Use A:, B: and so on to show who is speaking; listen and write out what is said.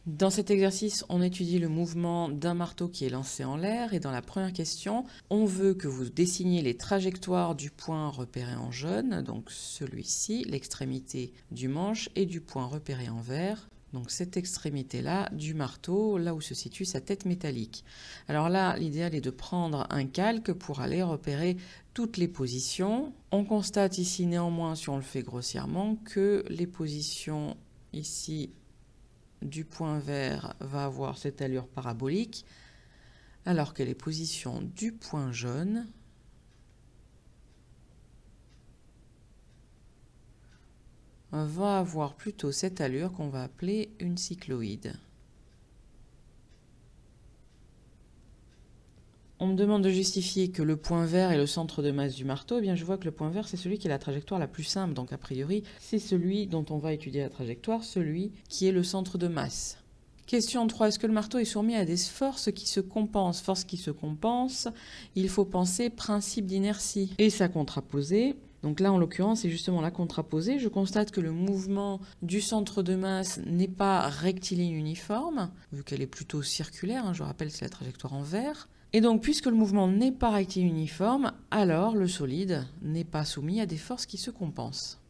A: Dans cet exercice, on étudie le mouvement d'un marteau qui est lancé en l'air et dans la première question, on veut que vous dessiniez les trajectoires du point repéré en jaune, donc celui-ci, l'extrémité du manche et du point repéré en vert, donc cette extrémité-là du marteau, là où se situe sa tête métallique. Alors là, l'idéal est de prendre un calque pour aller repérer toutes les positions. On constate ici néanmoins, si on le fait grossièrement, que les positions ici du point vert va avoir cette allure parabolique, alors que les positions du point jaune vont avoir plutôt cette allure qu'on va appeler une cycloïde. On me demande de justifier que le point vert est le centre de masse du marteau. Eh bien, je vois que le point vert, c'est celui qui a la trajectoire la plus simple. Donc, a priori, c'est celui dont on va étudier la trajectoire, celui qui est le centre de masse. Question 3. Est-ce que le marteau est soumis à des forces qui se compensent? Forces qui se compensent, il faut penser principe d'inertie et sa contraposée. Donc là, en l'occurrence, c'est justement la contraposée. Je constate que le mouvement du centre de masse n'est pas rectiligne uniforme, vu qu'elle est plutôt circulaire. Je rappelle, c'est la trajectoire en vert. Et donc, puisque le mouvement n'est pas rectiligne uniforme, alors le solide n'est pas soumis à des forces qui se compensent.